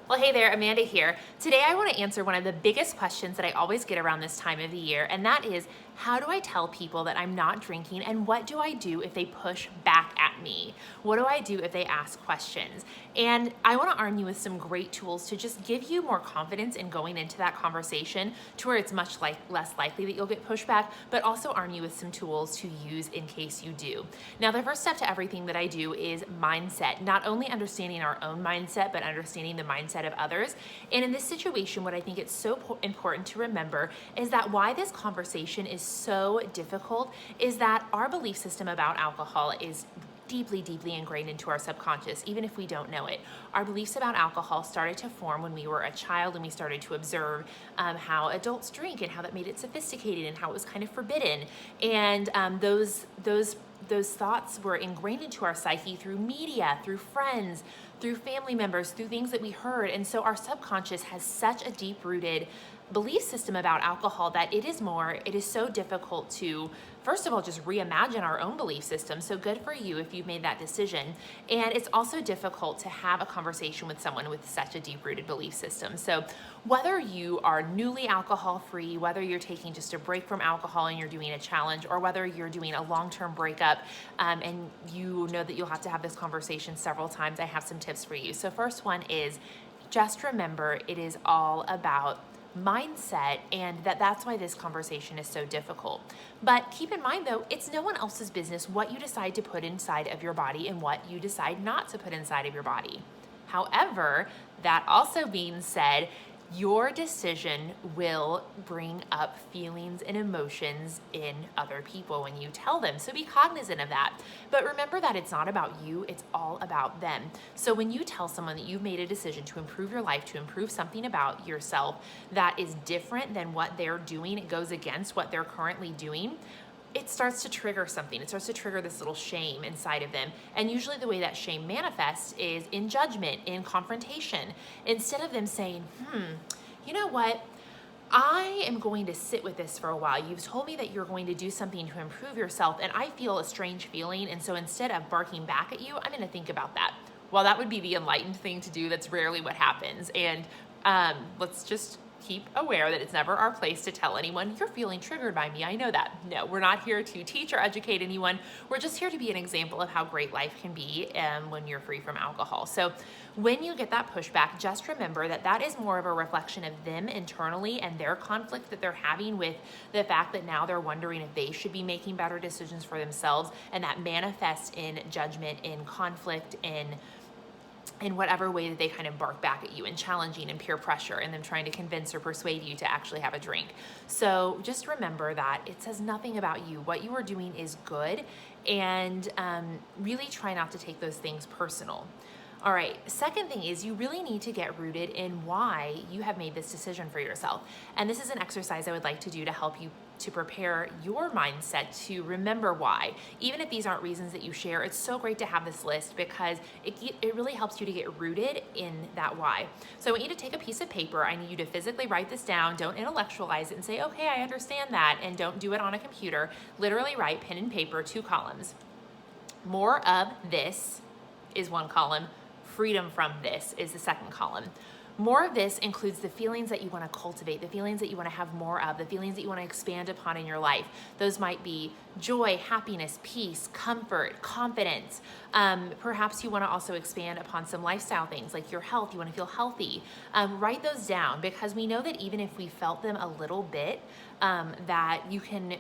Well, hey there, Amanda here. Today I want to answer one of the biggest questions that I always get around this time of the year, and that is, how do I tell people that I'm not drinking, and what do I do if they push back at me? What do I do if they ask questions? And I want to arm you with some great tools to just give you more confidence in going into that conversation to where it's much less likely that you'll get pushback, but also arm you with some tools to use in case you do. Now, the first step to everything that I do is mindset, not only understanding our own mindset, but understanding the mindset of others. And in this situation, what I think it's so important to remember is that why this conversation is so difficult is that our belief system about alcohol is deeply ingrained into our subconscious, even if we don't know it. Our beliefs about alcohol started to form when we were a child and we started to observe how adults drink and how that made it sophisticated and how it was kind of forbidden. And those thoughts were ingrained into our psyche through media, through friends, through family members, through things that we heard. And so our subconscious has such a deep-rooted belief system about alcohol that it is so difficult to, first of all, just reimagine our own belief system. So good for you if you've made that decision. And it's also difficult to have a conversation with someone with such a deep-rooted belief system. So whether you are newly alcohol-free, whether you're taking just a break from alcohol and you're doing a challenge, or whether you're doing a long-term breakup and you know that you'll have to have this conversation several times, I have some tips for you. So first one is just remember it is all about mindset, and that's why this conversation is so difficult. But keep in mind though, it's no one else's business what you decide to put inside of your body and what you decide not to put inside of your body. However, that also being said, your decision will bring up feelings and emotions in other people when you tell them. So be cognizant of that. But remember that it's not about you, it's all about them. So when you tell someone that you've made a decision to improve your life, to improve something about yourself that is different than what they're doing, it goes against what they're currently doing, it starts to trigger something. It starts to trigger this little shame inside of them. And usually the way that shame manifests is in judgment, in confrontation. Instead of them saying, you know what? I am going to sit with this for a while. You've told me that you're going to do something to improve yourself, and I feel a strange feeling. And so instead of barking back at you, I'm going to think about that. Well, that would be the enlightened thing to do. That's rarely what happens. And let's just keep aware that it's never our place to tell anyone, you're feeling triggered by me. I know that. No, we're not here to teach or educate anyone. We're just here to be an example of how great life can be when you're free from alcohol. So when you get that pushback, just remember that that is more of a reflection of them internally and their conflict that they're having with the fact that now they're wondering if they should be making better decisions for themselves, and that manifests in judgment, in conflict, in whatever way that they kind of bark back at you, and challenging and peer pressure, and them trying to convince or persuade you to actually have a drink. So just remember that it says nothing about you. What you are doing is good, and really try not to take those things personal. All right, second thing is you really need to get rooted in why you have made this decision for yourself. And this is an exercise I would like to do to help you to prepare your mindset to remember why. Even if these aren't reasons that you share, it's so great to have this list because it really helps you to get rooted in that why. So I want you to take a piece of paper. I need you to physically write this down. Don't intellectualize it and say, okay, I understand that, and don't do it on a computer. Literally write pen and paper, 2 columns. More of this is 1 column. Freedom from this is the 2nd column. More of this includes the feelings that you want to cultivate, the feelings that you want to have more of, the feelings that you want to expand upon in your life. Those might be joy, happiness, peace, comfort, confidence. Perhaps you want to also expand upon some lifestyle things like your health. You want to feel healthy. Write those down, because we know that even if we felt them a little bit, that you can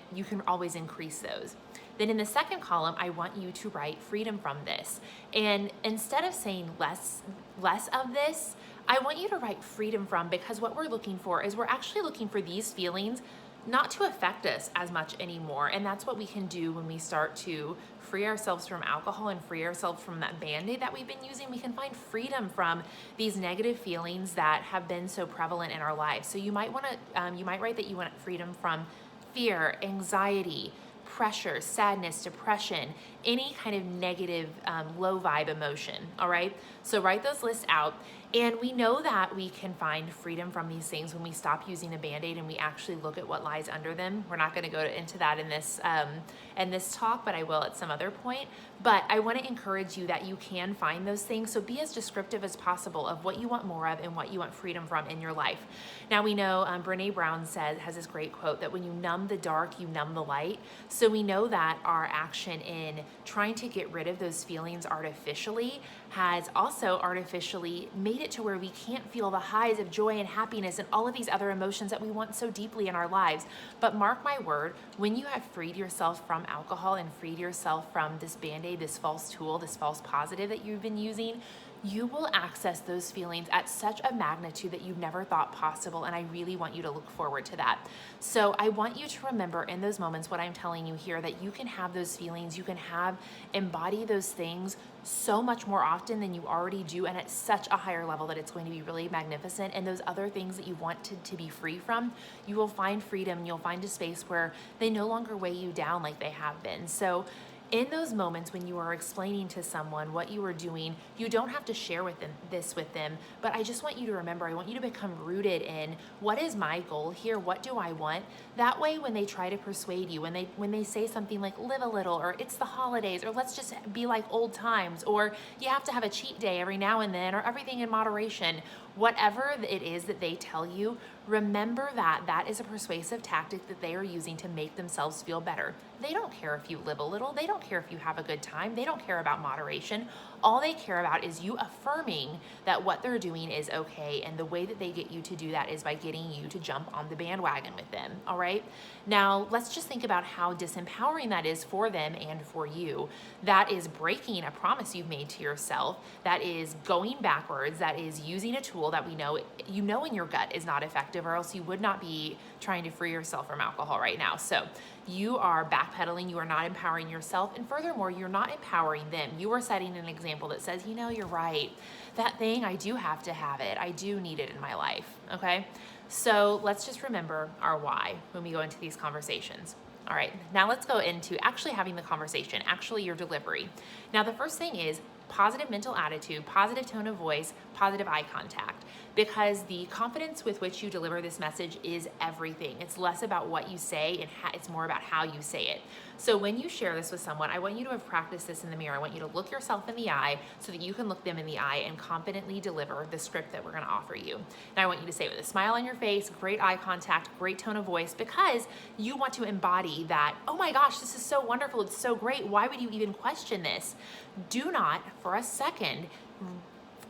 always increase those. Then in the 2nd column, I want you to write freedom from this. And instead of saying less of this, I want you to write freedom from, because what we're looking for is we're actually looking for these feelings not to affect us as much anymore. And that's what we can do when we start to free ourselves from alcohol and free ourselves from that Band-Aid that we've been using. We can find freedom from these negative feelings that have been so prevalent in our lives. So you might want to, you might write that you want freedom from fear, anxiety, pressure, sadness, depression, any kind of negative, low vibe emotion. All right. So write those lists out. And we know that we can find freedom from these things when we stop using a Band-Aid and we actually look at what lies under them. We're not going to go into that in this talk, but I will at some other point. But I want to encourage you that you can find those things. So be as descriptive as possible of what you want more of and what you want freedom from in your life. Now we know Brene Brown has this great quote that when you numb the dark, you numb the light. So we know that our action in trying to get rid of those feelings artificially has also artificially made it to where we can't feel the highs of joy and happiness and all of these other emotions that we want so deeply in our lives. But mark my word, when you have freed yourself from alcohol and freed yourself from this Band-Aid, this false tool, this false positive that you've been using, you will access those feelings at such a magnitude that you never thought possible, and I really want you to look forward to that. So I want you to remember in those moments what I'm telling you here, that you can have those feelings, you can embody those things so much more often than you already do, and at such a higher level that it's going to be really magnificent. And those other things that you wanted to be free from, you will find freedom, and you'll find a space where they no longer weigh you down like they have been. So in those moments when you are explaining to someone what you are doing, you don't have to share this with them, but I just want you to remember, I want you to become rooted in what is my goal here, what do I want? That way when they try to persuade you, when they say something like live a little, or it's the holidays, or let's just be like old times, or you have to have a cheat day every now and then, or everything in moderation, whatever it is that they tell you, remember that that is a persuasive tactic that they are using to make themselves feel better. They don't care if you live a little. They don't care if you have a good time. They don't care about moderation. All they care about is you affirming that what they're doing is okay, and the way that they get you to do that is by getting you to jump on the bandwagon with them, all right? Now, let's just think about how disempowering that is for them and for you. That is breaking a promise you've made to yourself. That is going backwards. That is using a tool that you know in your gut is not effective, or else you would not be trying to free yourself from alcohol right now. So you are backpedaling, you are not empowering yourself, and furthermore, you're not empowering them. You are setting an example that says, you're right. That thing, I do have to have it. I do need it in my life, okay? So let's just remember our why when we go into these conversations. All right, now let's go into actually having the conversation, actually your delivery. Now, the first thing is positive mental attitude, positive tone of voice, positive eye contact, because the confidence with which you deliver this message is everything. It's less about what you say and it's more about how you say it. So when you share this with someone, I want you to have practiced this in the mirror. I want you to look yourself in the eye so that you can look them in the eye and confidently deliver the script that we're going to offer you. Now I want you to say it with a smile on your face, great eye contact, great tone of voice, because you want to embody that, oh my gosh, this is so wonderful, it's so great, why would you even question this? Do not, for a second,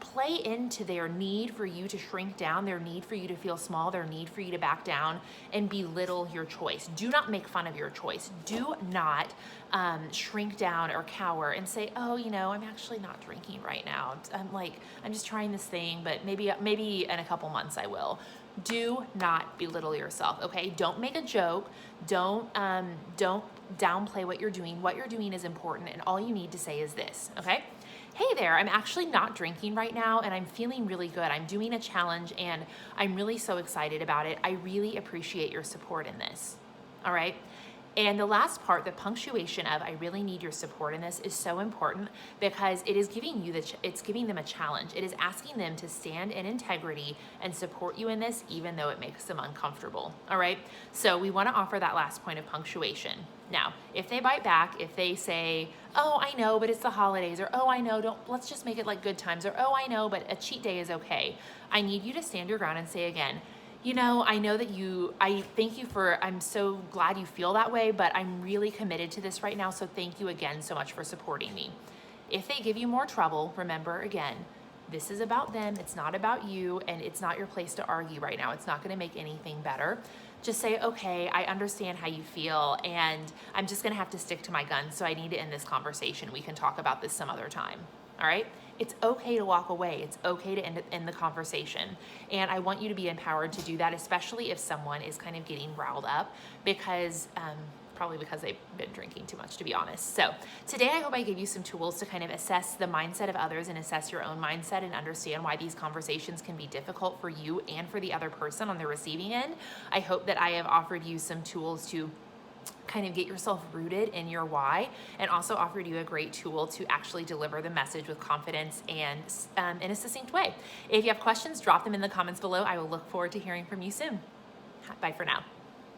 play into their need for you to shrink down, their need for you to feel small, their need for you to back down and belittle your choice. Do not make fun of your choice. Do not shrink down or cower and say, oh, I'm actually not drinking right now. I'm just trying this thing, but maybe in a couple months I will. Do not belittle yourself, okay? Don't make a joke. Don't downplay what you're doing. What you're doing is important, and all you need to say is this, okay? Hey there, I'm actually not drinking right now and I'm feeling really good. I'm doing a challenge and I'm really so excited about it. I really appreciate your support in this, all right? And the last part, the punctuation of I really need your support in this, is so important because it is giving it's giving them a challenge. It is asking them to stand in integrity and support you in this, even though it makes them uncomfortable, all right? So we want to offer that last point of punctuation. Now, if they bite back, if they say, oh, I know, but it's the holidays, or oh, I know, let's just make it like good times, or oh, I know, but a cheat day is okay. I need you to stand your ground and say again, I know that I'm so glad you feel that way, but I'm really committed to this right now, so thank you again so much for supporting me. If they give you more trouble, remember again, this is about them, it's not about you, and it's not your place to argue right now. It's not gonna make anything better. Just say, okay, I understand how you feel, and I'm just gonna have to stick to my guns, so I need to end this conversation. We can talk about this some other time, all right? It's okay to walk away. It's okay to end the conversation. And I want you to be empowered to do that, especially if someone is kind of getting riled up probably because they've been drinking too much, to be honest. So today I hope I gave you some tools to kind of assess the mindset of others and assess your own mindset and understand why these conversations can be difficult for you and for the other person on the receiving end. I hope that I have offered you some tools to kind of get yourself rooted in your why, and also offered you a great tool to actually deliver the message with confidence and in a succinct way. If you have questions, drop them in the comments below. I will look forward to hearing from you soon. Bye for now.